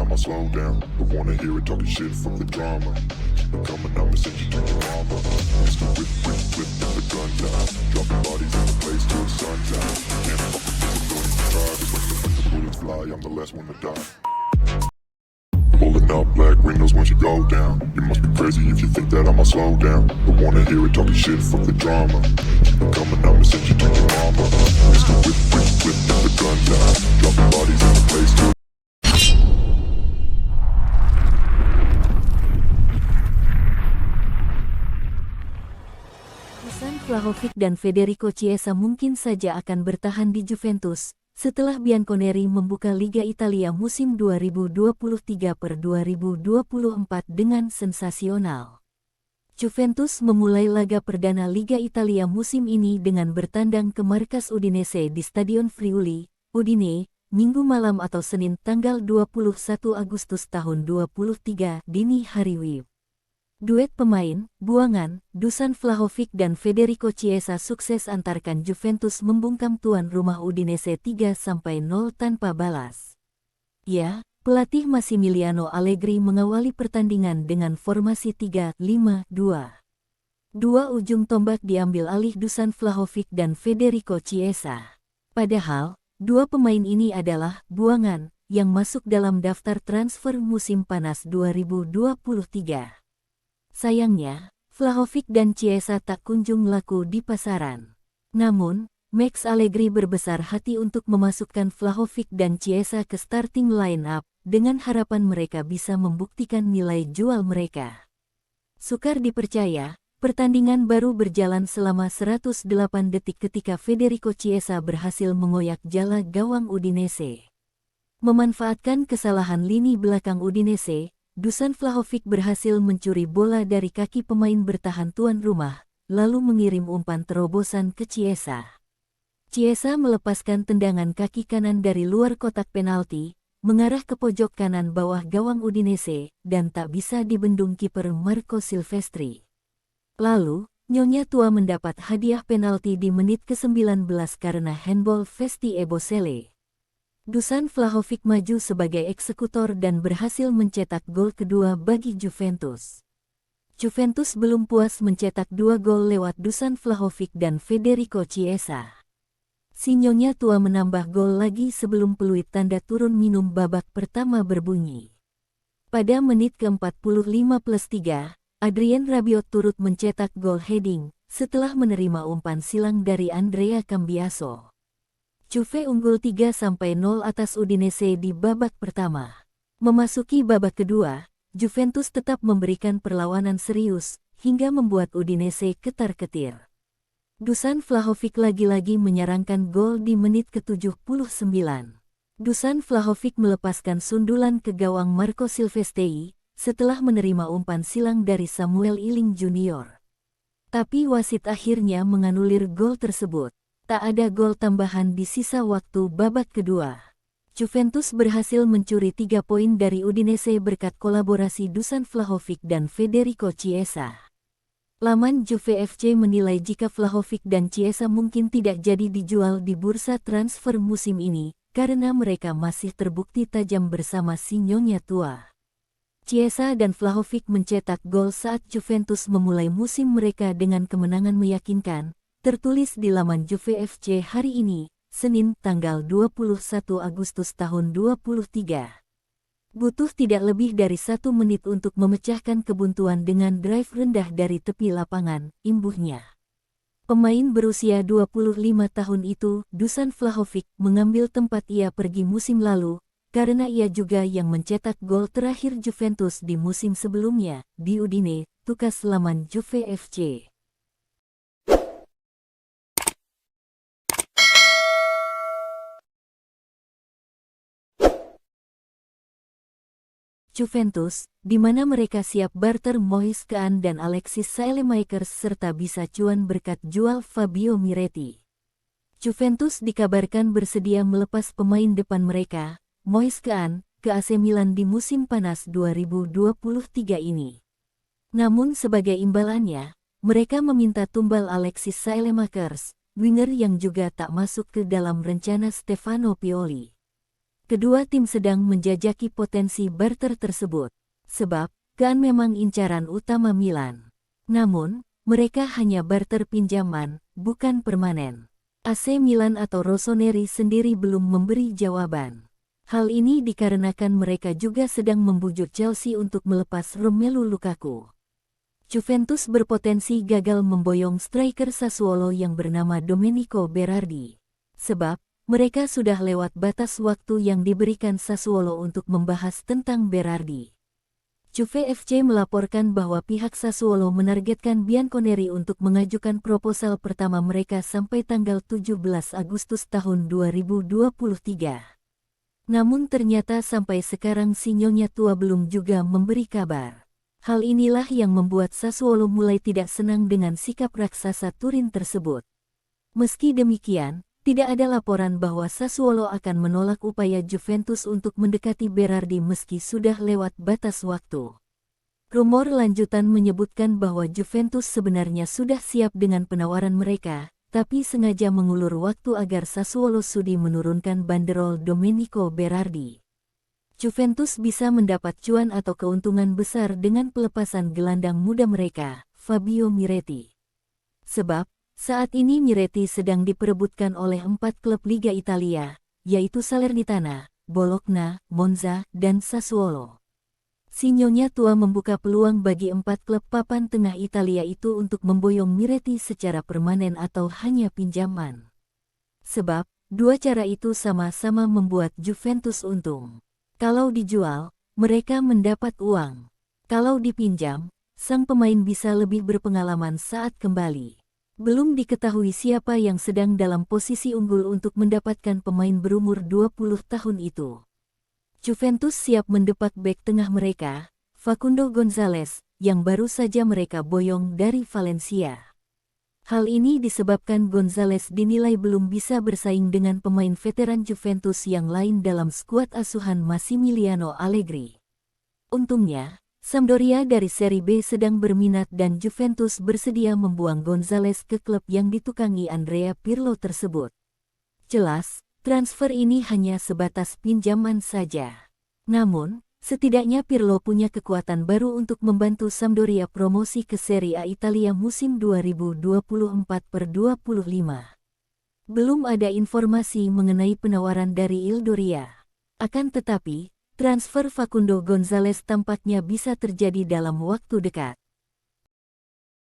I'ma slow down. Don't wanna hear it talking shit from the drama. Keep it coming, I'ma send you to your mama. Mr. Whip, whip, whip, with the gun down. Dropping bodies in the place till the sun's out. Can't fuck with this, I'm going to try. Just like the bullets fly, I'm the last one to die. Pulling up black windows once you go down. You must be crazy if you think that I'ma slow down. Don't wanna hear it talking shit from the drama. Keep it coming, I'ma send you to your mama. Mr. Whip, whip, whip, with the gun down. Dropping bodies in the place till Dusan Vlahovic dan Federico Chiesa mungkin saja akan bertahan di Juventus setelah Bianconeri membuka Liga Italia musim 2023/2024 dengan sensasional. Juventus memulai laga perdana Liga Italia musim ini dengan bertandang ke markas Udinese di Stadion Friuli, Udine, Minggu malam atau Senin tanggal 21 Agustus tahun 2023 dini hari WIB. Duet pemain, buangan, Dusan Vlahovic dan Federico Chiesa sukses antarkan Juventus membungkam tuan rumah Udinese 3-0 tanpa balas. Ya, pelatih Massimiliano Allegri mengawali pertandingan dengan formasi 3-5-2. Dua ujung tombak diambil alih Dusan Vlahovic dan Federico Chiesa. Padahal, dua pemain ini adalah buangan yang masuk dalam daftar transfer musim panas 2023. Sayangnya, Vlahovic dan Chiesa tak kunjung laku di pasaran. Namun, Max Allegri berbesar hati untuk memasukkan Vlahovic dan Chiesa ke starting line-up dengan harapan mereka bisa membuktikan nilai jual mereka. Sukar dipercaya, pertandingan baru berjalan selama 108 detik ketika Federico Chiesa berhasil mengoyak jala gawang Udinese. Memanfaatkan kesalahan lini belakang Udinese, Dusan Vlahovic berhasil mencuri bola dari kaki pemain bertahan tuan rumah, lalu mengirim umpan terobosan ke Chiesa. Chiesa melepaskan tendangan kaki kanan dari luar kotak penalti, mengarah ke pojok kanan bawah gawang Udinese, dan tak bisa dibendung kiper Marco Silvestri. Lalu, Nyonya Tua mendapat hadiah penalti di menit ke-19 karena handball Vesti Ebosele. Dusan Vlahovic maju sebagai eksekutor dan berhasil mencetak gol kedua bagi Juventus. Juventus belum puas mencetak 2 gol lewat Dusan Vlahovic dan Federico Chiesa. Si Nyonya Tua menambah gol lagi sebelum peluit tanda turun minum babak pertama berbunyi. Pada menit ke-45+3, Adrien Rabiot turut mencetak gol heading setelah menerima umpan silang dari Andrea Cambiaso. Juve unggul 3-0 atas Udinese di babak pertama. Memasuki babak kedua, Juventus tetap memberikan perlawanan serius, hingga membuat Udinese ketar-ketir. Dusan Vlahovic lagi-lagi menyarangkan gol di menit ke-79. Dusan Vlahovic melepaskan sundulan ke gawang Marco Silvestri, setelah menerima umpan silang dari Samuel Iling Junior. Tapi wasit akhirnya menganulir gol tersebut. Tak ada gol tambahan di sisa waktu babak kedua. Juventus berhasil mencuri 3 poin dari Udinese berkat kolaborasi Dusan Vlahovic dan Federico Chiesa. Laman Juve FC menilai jika Vlahovic dan Chiesa mungkin tidak jadi dijual di bursa transfer musim ini, karena mereka masih terbukti tajam bersama si Nyonya Tua. Chiesa dan Vlahovic mencetak gol saat Juventus memulai musim mereka dengan kemenangan meyakinkan, tertulis di laman Juve FC hari ini, Senin tanggal 21 Agustus tahun 2023. Butuh tidak lebih dari 1 menit untuk memecahkan kebuntuan dengan drive rendah dari tepi lapangan, imbuhnya. Pemain berusia 25 tahun itu, Dusan Vlahovic, mengambil tempat ia pergi musim lalu, karena ia juga yang mencetak gol terakhir Juventus di musim sebelumnya, di Udine, tukas laman Juve FC. Juventus, di mana mereka siap barter Moise Kean dan Alexis Saelemaekers serta bisa cuan berkat jual Fabio Miretti. Juventus dikabarkan bersedia melepas pemain depan mereka, Moise Kean, ke AC Milan di musim panas 2023 ini. Namun sebagai imbalannya, mereka meminta tumbal Alexis Saelemaekers, winger yang juga tak masuk ke dalam rencana Stefano Pioli. Kedua tim sedang menjajaki potensi barter tersebut, sebab Gaan memang incaran utama Milan. Namun, mereka hanya barter pinjaman, bukan permanen. AC Milan atau Rossoneri sendiri belum memberi jawaban. Hal ini dikarenakan mereka juga sedang membujuk Chelsea untuk melepas Romelu Lukaku. Juventus berpotensi gagal memboyong striker Sassuolo yang bernama Domenico Berardi. Sebab, mereka sudah lewat batas waktu yang diberikan Sassuolo untuk membahas tentang Berardi. Juve FC melaporkan bahwa pihak Sassuolo menargetkan Bianconeri untuk mengajukan proposal pertama mereka sampai tanggal 17 Agustus tahun 2023. Namun ternyata sampai sekarang si Nyonya Tua belum juga memberi kabar. Hal inilah yang membuat Sassuolo mulai tidak senang dengan sikap raksasa Turin tersebut. Meski demikian, tidak ada laporan bahwa Sassuolo akan menolak upaya Juventus untuk mendekati Berardi meski sudah lewat batas waktu. Rumor lanjutan menyebutkan bahwa Juventus sebenarnya sudah siap dengan penawaran mereka, tapi sengaja mengulur waktu agar Sassuolo sudi menurunkan banderol Domenico Berardi. Juventus bisa mendapat cuan atau keuntungan besar dengan pelepasan gelandang muda mereka, Fabio Miretti. Sebab, saat ini Miretti sedang diperebutkan oleh 4 klub Liga Italia, yaitu Salernitana, Bologna, Monza, dan Sassuolo. Si Nyonya Tua membuka peluang bagi 4 klub papan tengah Italia itu untuk memboyong Miretti secara permanen atau hanya pinjaman. Sebab, dua cara itu sama-sama membuat Juventus untung. Kalau dijual, mereka mendapat uang. Kalau dipinjam, sang pemain bisa lebih berpengalaman saat kembali. Belum diketahui siapa yang sedang dalam posisi unggul untuk mendapatkan pemain berumur 20 tahun itu. Juventus siap mendepak bek tengah mereka, Facundo Gonzalez, yang baru saja mereka boyong dari Valencia. Hal ini disebabkan Gonzalez dinilai belum bisa bersaing dengan pemain veteran Juventus yang lain dalam skuad asuhan Massimiliano Allegri. Untungnya, Sampdoria dari Serie B sedang berminat dan Juventus bersedia membuang Gonzalez ke klub yang ditukangi Andrea Pirlo tersebut. Jelas, transfer ini hanya sebatas pinjaman saja. Namun, setidaknya Pirlo punya kekuatan baru untuk membantu Sampdoria promosi ke Serie A Italia musim 2024/25. Belum ada informasi mengenai penawaran dari Sampdoria. Akan tetapi, transfer Facundo Gonzalez tampaknya bisa terjadi dalam waktu dekat.